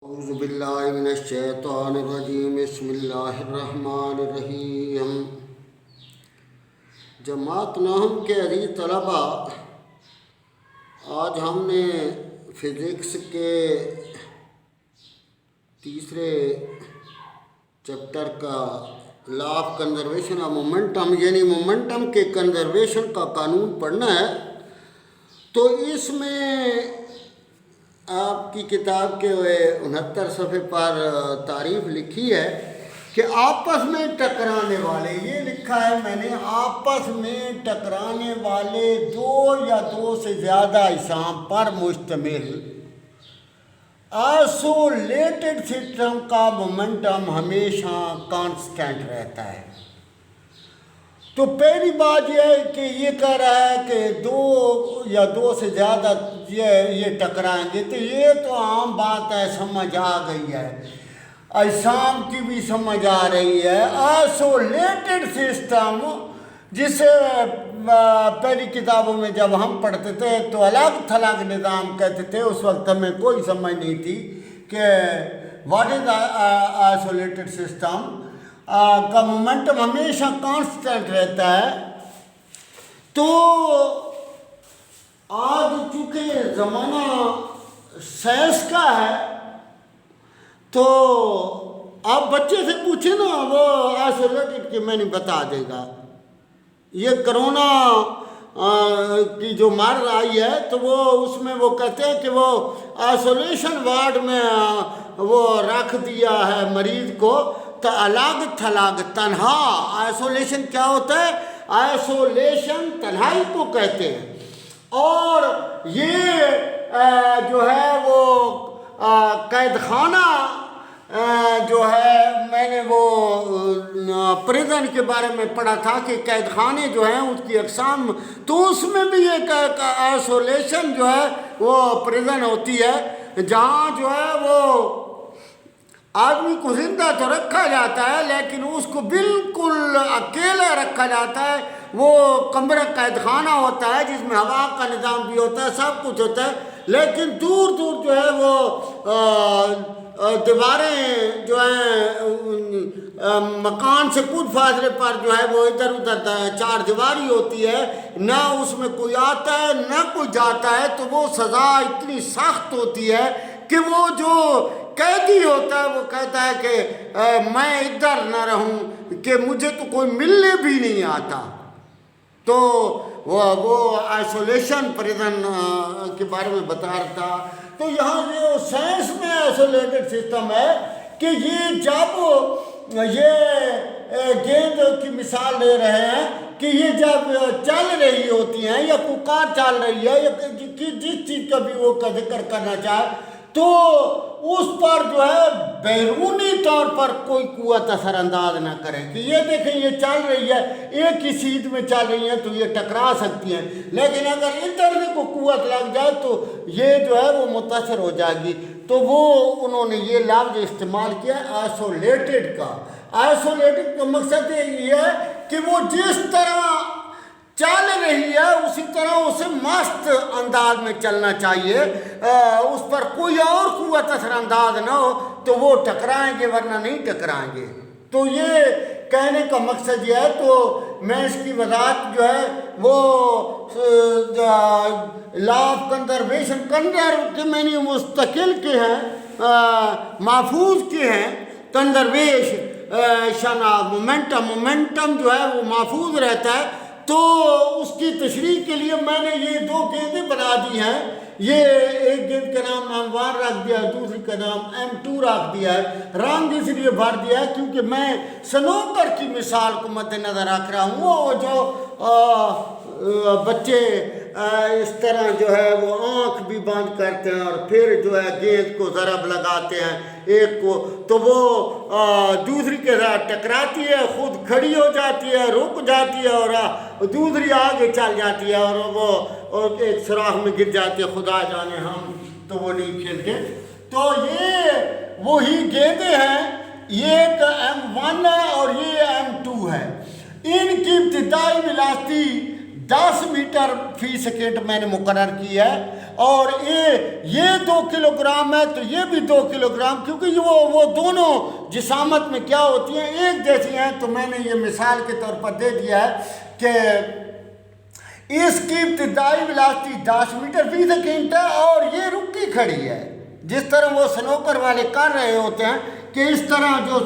اعوذ باللہ من الشیطان الرجیم بسم اللہ الرحمن الرحیم۔ جماعت نہم کے عزیز طلباء، آج ہم نے فزکس کے تیسرے چیپٹر کا law of conservation of momentum یعنی مومنٹم کے کنزرویشن کا قانون پڑھنا ہے۔ تو اس میں آپ کی کتاب کے 69 صفحے پر تعریف لکھی ہے کہ آپس میں ٹکرانے والے، یہ لکھا ہے میں نے، آپس میں ٹکرانے والے دو یا دو سے زیادہ اجسام پر مشتمل آئسولیٹڈ سسٹم کا مومنٹم ہمیشہ کانسٹنٹ رہتا ہے۔ تو پہلی بات یہ ہے کہ یہ کہہ رہا ہے کہ دو یا دو سے زیادہ یہ ٹکرائیں گے، تو یہ تو عام بات ہے، سمجھ آ گئی ہے، اجسام کی بھی سمجھ آ رہی ہے۔ آئسولیٹڈ سسٹم جسے پہلی کتابوں میں جب ہم پڑھتے تھے تو الگ تھلگ نظام کہتے تھے، اس وقت ہمیں کوئی سمجھ نہیں تھی کہ واٹ از آئسولیٹڈ سسٹم کا مومنٹم ہمیشہ کانسٹنٹ رہتا ہے۔ تو آج چونکہ زمانہ سائنس کا ہے تو آپ بچے سے پوچھیں نا، وہ آئسولیٹڈ کے میں نہیں بتا دے گا۔ یہ کرونا کی جو مرض آئی ہے تو وہ اس میں وہ کہتے ہیں کہ وہ آئسولیشن وارڈ میں وہ رکھ دیا ہے مریض کو، تو الگ تھلگ تنہا۔ آئسولیشن کیا ہوتا ہے؟ آئسولیشن تنہائی کو کہتے ہیں۔ اور یہ جو ہے وہ قید خانہ جو ہے، میں نے وہ پریزن کے بارے میں پڑھا تھا کہ قید خانے جو ہیں اس کی اقسام، تو اس میں بھی ایک آئسولیشن جو ہے وہ پریزن ہوتی ہے، جہاں جو ہے وہ آدمی کو زندہ تو رکھا جاتا ہے لیکن اس کو بالکل اکیلا رکھا جاتا ہے۔ وہ کمرہ قید خانہ ہوتا ہے جس میں ہوا کا نظام بھی ہوتا ہے، سب کچھ ہوتا ہے، لیکن دور دور جو ہے وہ دیواریں جو ہیں مکان سے کچھ فاصلے پر جو ہے وہ ادھر ادھر چار دیواری ہوتی ہے، نہ اس میں کوئی آتا ہے نہ کوئی جاتا ہے۔ تو وہ سزا اتنی سخت ہوتی ہے کہ وہ جو قیدی ہوتا ہے وہ کہتا ہے کہ میں ادھر نہ رہوں کہ مجھے تو کوئی ملنے بھی نہیں آتا۔ تو وہ آئسولیشن پریزن کے بارے میں بتا رہا تھا۔ تو یہاں جو سائنس میں آئسولیٹڈ سسٹم ہے کہ یہ جب یہ گیند کی مثال لے رہے ہیں کہ یہ جب چل رہی ہوتی ہیں یا کوئی کار چل رہی ہے یا جس چیز کا بھی وہ کا ذکر کرنا چاہے، تو اس پر جو ہے بیرونی طور پر کوئی قوت اثر انداز نہ کرے کہ یہ دیکھیں یہ چل رہی ہے، ایک ہی سیدھ میں چل رہی ہیں تو یہ ٹکرا سکتی ہیں، لیکن اگر ادھر سے کوئی قوت لگ جائے تو یہ جو ہے وہ متاثر ہو جائے گی۔ تو وہ انہوں نے یہ لفظ استعمال کیا آئسولیٹڈ کا۔ آئسولیٹڈ کا مقصد یہ ہے کہ وہ جس طرح چل رہی ہے اسی طرح اسے مست انداز میں چلنا چاہیے، اس پر کوئی اور قوت اثر انداز نہ ہو تو وہ ٹکرائیں گے ورنہ نہیں ٹکرائیں گے۔ تو یہ کہنے کا مقصد یہ ہے۔ تو میں اس کی وضاحت جو ہے وہ لا آف کنزرویشن کے میں نے مستقل کے ہیں، محفوظ کے ہیں، کنزرویشن آف مومنٹم جو ہے وہ محفوظ رہتا ہے۔ تو اس کی تشریح کے لیے میں نے یہ دو گیندیں بنا دی ہیں۔ یہ ایک گیند کا نام M1 رکھ دیا ہے، دوسری کا نام M2 رکھ دیا ہے۔ رنگ اس لیے بھر دیا ہے کیونکہ میں سنوکر کی مثال کو مد نظر رکھ رہا ہوں۔ وہ جو بچے اس طرح جو ہے وہ آنکھ بھی بند کرتے ہیں اور پھر جو ہے گیند کو ضرب لگاتے ہیں ایک کو، تو وہ دوسری کے ساتھ ٹکراتی ہے، خود کھڑی ہو جاتی ہے، رک جاتی ہے اور دوسری آگے چل جاتی ہے اور وہ ایک سوراخ میں گر جاتی ہے، خدا جانے ہم تو وہ نہیں کھیلتے۔ تو یہ وہی گیندیں ہیں، یہ ایک M1 ہے اور یہ M2 ہے۔ ان کی ابتدائی ویلاسٹی 10 میٹر فی سیکنڈ میں نے مقرر کی ہے اور یہ 2 کلو گرام ہے تو یہ بھی 2 کلو گرام، کیونکہ وہ دونوں جسامت میں کیا ہوتی ہیں، ایک جیسی ہیں۔ تو میں نے یہ مثال کے طور پر دے دیا ہے کہ اس کی ابتدائی ویلاسٹی 10 میٹر فی سیکنڈ ہے اور یہ رکی کھڑی ہے، جس طرح وہ سنوکر والے کر رہے ہوتے ہیں کہ اس طرح جو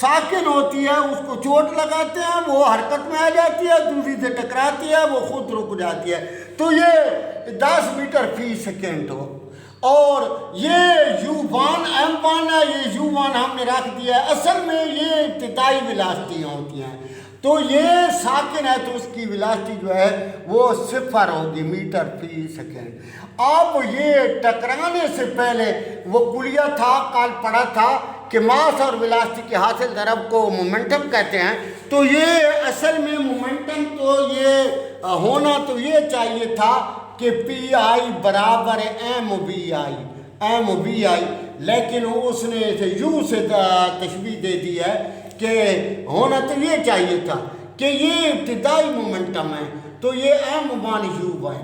ساکن ہوتی ہے اس کو چوٹ لگاتے ہیں، وہ حرکت میں آ جاتی ہے، دوسری سے ٹکراتی ہے، وہ خود رک جاتی ہے۔ تو یہ 10 میٹر فی سیکنڈ ہو، اور یہ U1 M1 ہے، یہ U1 ہم نے رکھ دیا ہے۔ اصل میں یہ ابتدائی ویلاسٹیاں ہوتی ہیں، تو یہ ساکن ہے تو اس کی ویلاسٹی جو ہے وہ 0 ہوگی میٹر فی سیکنڈ۔ اب یہ ٹکرانے سے پہلے وہ کلیہ تھا، کل پڑھا تھا کہ ماس اور ویلاسٹی کے حاصل ضرب کو مومنٹم کہتے ہیں۔ تو یہ اصل میں مومنٹم تو یہ ہونا تو یہ چاہیے تھا کہ پی آئی برابر ایم بی آئی، لیکن اس نے اسے یو سے تشبیہ دے دی ہے کہ ہونا تو یہ چاہیے تھا کہ یہ ابتدائی مومنٹم ہے تو یہ M1 U1،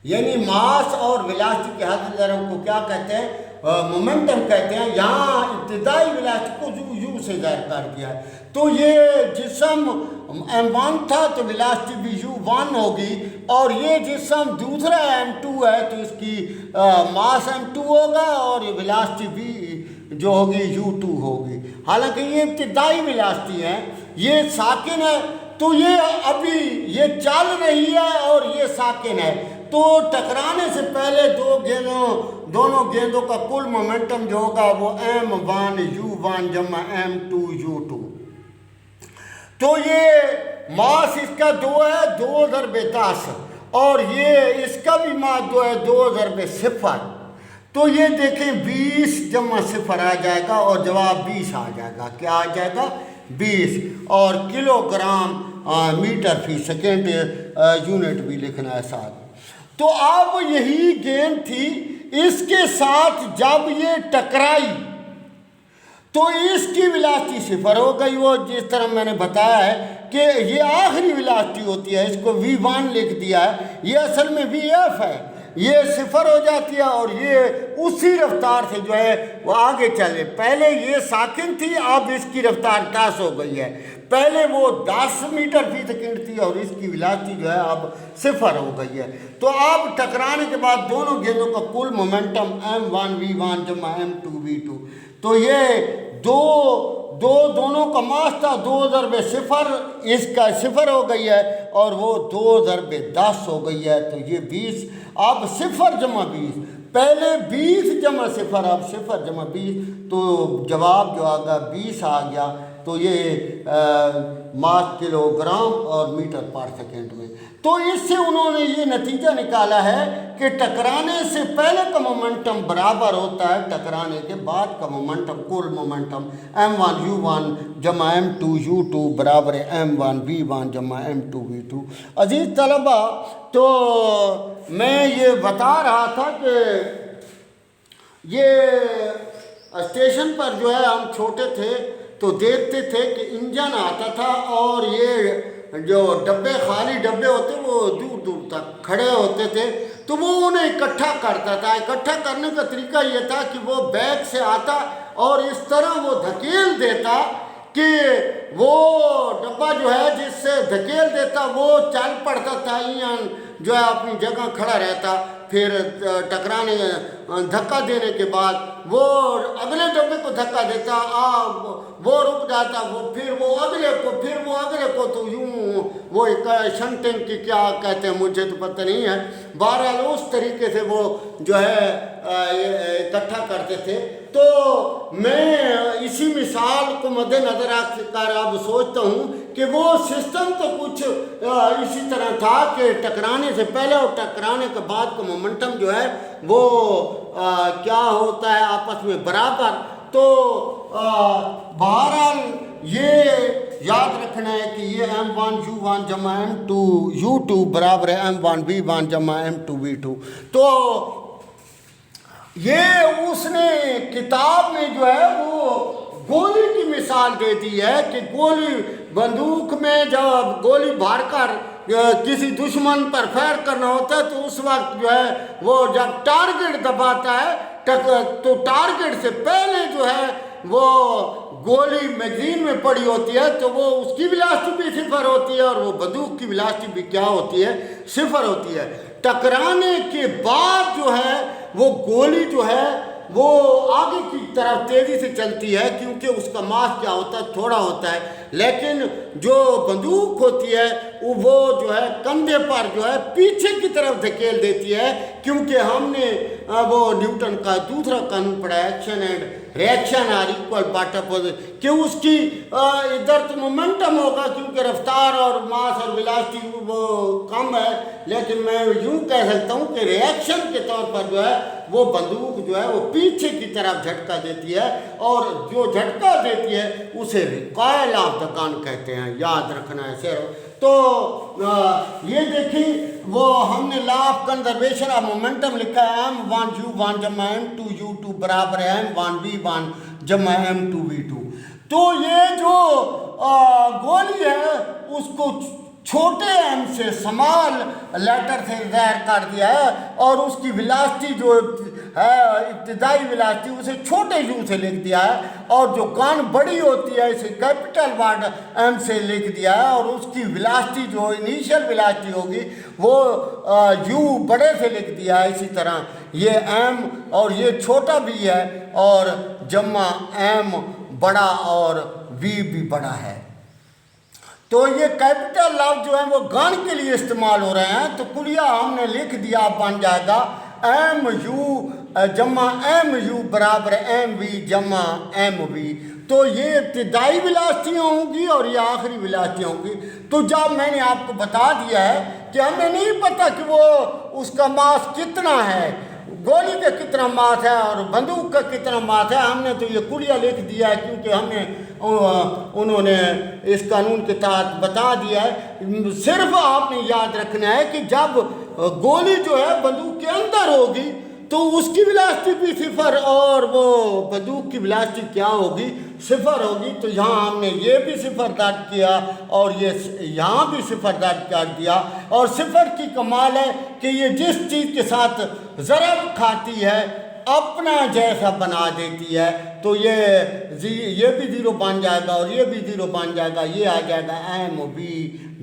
یعنی ماس اور ویلاسٹی کے حاصل ضرب کو کیا کہتے ہیں، مومنٹم کہتے ہیں۔ یہاں ابتدائی ویلاسٹی کو یو سے ظاہر کر دیا ہے، تو یہ جسم M1 تھا تو ویلاسٹی بھی U1 ہوگی، اور یہ جسم دوسرا M2 ہے تو اس کی ماس M2 ہوگا اور ویلاسٹی بھی جو ہوگی U2 ہوگی۔ حالانکہ یہ ابتدائی ویلاسٹی ہے، یہ ساکن ہے، تو یہ ابھی یہ چل رہی ہے اور یہ ساکن ہے، تو ٹکرانے سے پہلے دونوں گیندوں کا کل مومنٹم جو ہوگا وہ M1 U1 جمع M2 U2۔ تو یہ ماس اس کا 2 ہے، 2 ضرب 10، اور یہ اس کا بھی ماس 2 ہے، 2 ضرب 0۔ تو یہ دیکھیں 20 جمع 0 آ جائے گا اور جواب 20 آ جائے گا۔ کیا آ جائے گا؟ 20، اور کلو گرام میٹر فی سیکنڈ یونٹ بھی لکھنا ہے ساتھ۔ تو اب یہی گیند تھی، اس کے ساتھ جب یہ ٹکرائی تو اس کی ویلاسٹی 0 ہو گئی۔ وہ جس طرح میں نے بتایا ہے کہ یہ آخری ویلاسٹی ہوتی ہے، اس کو V1 لکھ دیا ہے، یہ اصل میں VF ہے، یہ 0 ہو جاتی ہے اور یہ اسی رفتار سے جو ہے وہ آگے چلے۔ پہلے یہ ساکن تھی، اب اس کی رفتار 10 ہو گئی ہے، پہلے وہ 10 میٹر فی سیکنڈ تھی اور اس کی ویلاسٹی جو ہے اب 0 ہو گئی ہے۔ تو اب ٹکرانے کے بعد دونوں گیندوں کا کل مومنٹم M1 V1 جمع M2 V2، تو یہ دونوں کا ماس تھا 2 ضرب 0، اس کا 0 ہو گئی ہے اور وہ 2 ضرب 10 ہو گئی ہے، تو یہ 20۔ اب 0 جمع 20، پہلے 20 جمع 0، اب 0 جمع 20، تو جواب جو آگا 20 آ گیا۔ تو یہ ماس کلو گرام اور میٹر پر سیکنڈ میں۔ تو اس سے انہوں نے یہ نتیجہ نکالا ہے کہ ٹکرانے سے پہلے کا مومنٹم برابر ہوتا ہے ٹکرانے کے بعد کا مومنٹم، کل مومنٹم M1 U1 جمع M2 U2 برابر M1 V1 جمع M2 V2۔ عزیز طلبہ، تو میں یہ بتا رہا تھا کہ یہ اسٹیشن پر جو ہے ہم چھوٹے تھے تو دیکھتے تھے کہ انجن آتا تھا اور یہ جو ڈبے، خالی ڈبے ہوتے وہ دور دور تک کھڑے ہوتے تھے، تو وہ انہیں اکٹھا کرتا تھا۔ اکٹھا کرنے کا طریقہ یہ تھا کہ وہ بیک سے آتا اور اس طرح وہ دھکیل دیتا کہ وہ ڈبہ جو ہے جس سے دھکیل دیتا وہ چل پڑتا تھا، جو ہے اپنی جگہ کھڑا رہتا، پھر ٹکرانے دھکا دینے کے بعد وہ اگلے ڈبے کو دھکا دیتا، وہ رک جاتا، پھر وہ اگلے کو، تو یوں وہ ایک شنٹنگ کی کیا کہتے ہیں مجھے تو پتہ نہیں ہے، بہرحال اس طریقے سے وہ جو ہے اکٹھا کرتے تھے۔ تو میں اسی مثال کو مد نظر رکھ کر اب سوچتا ہوں کہ وہ سسٹم تو کچھ اسی طرح تھا کہ ٹکرانے سے پہلے اور ٹکرانے کے بعد کا مومنٹم جو ہے وہ کیا ہوتا ہے آپس میں برابر۔ تو بہرحال یہ یاد رکھنا ہے کہ یہ M1 U1 جمع M2 U2 برابر ہے M1 V1 جمع M2 V2۔ تو یہ اس نے کتاب میں جو ہے وہ گولی کی مثال دے دی ہے کہ گولی بندوق میں جب گولی بھر کر کسی دشمن پر فائر کرنا ہوتا ہے تو اس وقت جو ہے وہ جب ٹارگٹ دباتا ہے تو ٹارگٹ سے پہلے جو ہے وہ گولی میگزین میں پڑی ہوتی ہے تو وہ اس کی ویلاسٹی بھی 0 ہوتی ہے اور وہ بندوق کی ویلاسٹی بھی کیا ہوتی ہے 0 ہوتی ہے۔ ٹکرانے کے بعد جو ہے وہ گولی جو ہے وہ آگے کی طرف تیزی سے چلتی ہے کیونکہ اس کا ماس کیا ہوتا ہے تھوڑا ہوتا ہے، لیکن جو بندوق ہوتی ہے وہ جو ہے کندھے پر جو ہے پیچھے کی طرف دھکیل دیتی ہے کیونکہ ہم نے وہ نیوٹن کا دوسرا قانون پڑھا ہے، action and reaction are equal but opposite, کہ اس کی ادھر تو مومنٹم ہوگا کیونکہ رفتار اور ماس اور ویلاسٹی وہ کم ہے، لیکن میں یوں کہہ سکتا ہوں کہ ریئیکشن کے طور پر جو ہے وہ بندوق جو ہے وہ پیچھے کی طرف جھٹکا دیتی ہے اور جو جھٹکا دیتی ہے اسے ریکوائل آف دا گن کہتے ہیں، یاد رکھنا ہے سر۔ تو یہ دیکھیں وہ ہم نے law of conservation of momentum لکھا ہے M1U1 جمع M2U2 برابر ہے M1V1 جمع M2V2۔ تو یہ جو گولی ہے اس کو چھوٹے ایم سے سمال لیٹر سے ظاہر کر دیا ہے اور اس کی ویلاسٹی جو ہے ابتدائی ویلاسٹی اسے چھوٹے یو سے لکھ دیا ہے، اور جو گن بڑی ہوتی ہے اسے کیپٹل ورڈ ایم سے لکھ دیا ہے، اور اس کی ویلاسٹی جو انیشیل ویلاسٹی ہوگی وہ یو بڑے سے لکھ دیا ہے۔ اسی طرح یہ ایم اور یہ چھوٹا بھی ہے اور جمع ایم بڑا اور وی بھی بڑا ہے۔ تو یہ کیپٹل لفظ جو ہیں وہ گن کے لیے استعمال ہو رہے ہیں، تو کلیہ ہم نے لکھ دیا بن جائے گا ایم یو جمع ایم یو برابر ایم وی جمع ایم وی۔ تو یہ ابتدائی ویلاسٹیاں ہوں گی اور یہ آخری ویلاسٹیاں ہوں گی۔ تو جب میں نے آپ کو بتا دیا ہے کہ ہمیں نہیں پتہ کہ وہ اس کا ماس کتنا ہے، گولی کا کتنا ماس ہے اور بندوق کا کتنا ماس ہے، ہم نے تو یہ کلیہ لکھ دیا ہے کیونکہ ہم نے انہوں نے اس قانون کے تحت بتا دیا ہے۔ صرف آپ نے یاد رکھنا ہے کہ جب گولی جو ہے بندوق کے اندر ہوگی تو اس کی ویلاسٹی بھی 0 اور وہ بندوق کی ویلاسٹی کیا ہوگی 0 ہوگی۔ تو یہاں ہم نے یہ بھی 0 درج کیا اور یہ یہاں بھی 0 درج کر دیا، اور 0 کی کمال ہے کہ یہ جس چیز کے ساتھ ضرب کھاتی ہے اپنا جیسا بنا دیتی ہے، تو یہ بھی 0 بن جائے گا اور یہ بھی 0 بن جائے گا، یہ آ جائے گا ایم وی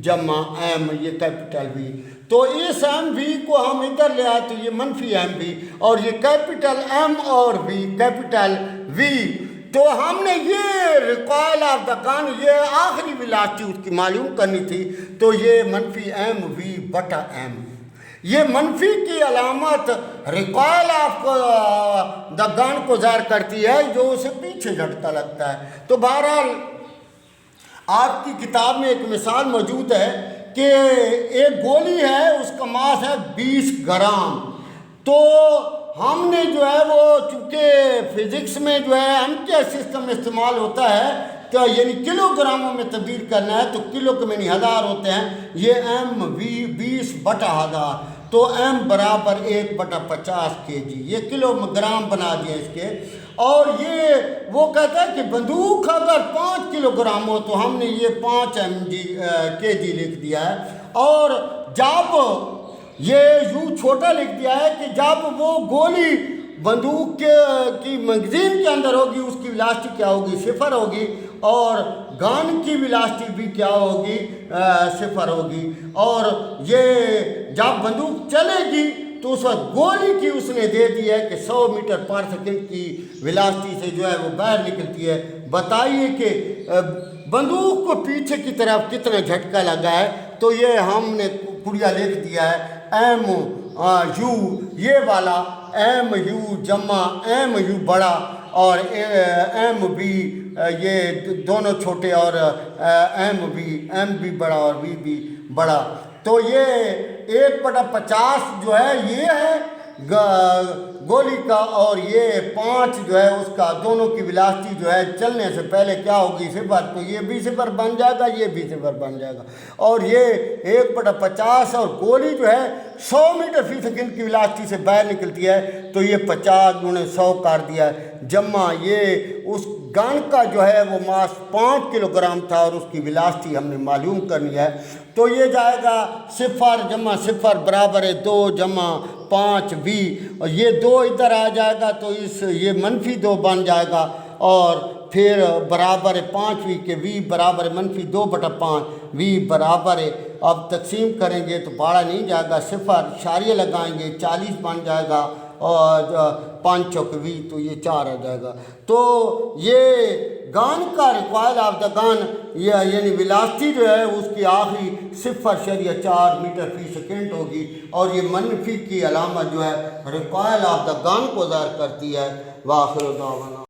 جمع ایم، یہ کیپٹل وی۔ تو اس ایم وی کو ہم ادھر لے آئے تو یہ منفی ایم وی، اور یہ کیپٹل ایم اور وی کیپٹل وی۔ تو ہم نے یہ ریکوائل آف دا گن یہ آخری ویلاسٹی اس کی معلوم کرنی تھی، تو یہ منفی ایم وی بٹا ایم، یہ منفی کی علامت ریکوائل آف دا گن کو ظاہر کرتی ہے جو اسے پیچھے جھٹکا لگتا ہے۔ تو بہرحال آپ کی کتاب میں ایک مثال موجود ہے کہ ایک گولی ہے اس کا ماس ہے 20 گرام، تو ہم نے جو ہے وہ چونکہ فزکس میں جو ہے ایم کے سسٹم استعمال ہوتا ہے تو یعنی کلو گراموں میں تبدیل کرنا ہے، تو کلو کے معنی 1000 ہوتے ہیں، یہ ایم وی 20 بٹا 1000، تو ایم برابر 1/50 kg، یہ کلو گرام بنا دیا اس کے۔ اور یہ وہ کہتا ہے کہ بندوق اگر 5 کلو گرام ہو تو ہم نے یہ 5 kg لکھ دیا ہے، اور جب یہ یوں چھوٹا لکھ دیا ہے کہ جب وہ گولی بندوق کی میگزین کے اندر ہوگی اس کی ویلاسٹی کیا ہوگی 0 ہوگی، اور گن کی ویلاسٹی بھی کیا ہوگی 0 ہوگی، اور یہ جب بندوق چلے گی تو اس وقت گولی کی اس نے دے دی ہے کہ 100 میٹر پر سیکنڈ کی ویلاسٹی سے جو ہے وہ باہر نکلتی ہے۔ بتائیے کہ بندوق کو پیچھے کی طرف کتنا جھٹکا لگا ہے، تو یہ ہم نے کلیہ لکھ دیا ہے ایم یو یہ والا ایم یو جمع ایم یو بڑا اور ایم بی یہ دونوں چھوٹے، اور ایم بی بڑا اور وی بھی بڑا۔ تو یہ 1/50 جو ہے یہ ہے گولی کا، اور یہ 5 جو ہے اس کا دونوں کی ویلاسٹی جو ہے چلنے سے پہلے کیا ہوگی 0، تو یہ بھی 0 بن جائے گا، یہ بھی 0 بن جائے گا، اور یہ 1/50 اور گولی جو ہے 100 میٹر فی سیکنڈ کی ویلاسٹی سے باہر نکلتی ہے، تو یہ 50 × 100 کر دیا ہے، جمع یہ اس گن کا جو ہے وہ ماس 5 کلو گرام تھا اور اس کی ویلاسٹی ہم نے معلوم کرنی ہے، تو یہ جائے گا 0 × 0 برابر ہے 2 × 5 v، اور یہ 2 ادھر آ جائے گا تو یہ -2 بن جائے گا، اور پھر برابر ہے 5v کے v برابر ہے -2/5، v برابر ہے، اب تقسیم کریں گے تو باڑا نہیں جائے گا، 0 اشاریہ لگائیں گے 40 بن جائے گا، اور 5 × v تو یہ 4 آ جائے گا، تو یہ گان کا ریکوائل آف دا گان یعنی ویلاسٹی جو ہے اس کی آخری 0.4 میٹر فی سیکنڈ ہوگی، اور یہ منفی کی علامت جو ہے ریکوائل آف دا گان کو ظاہر کرتی ہے۔ وآخر دعوانا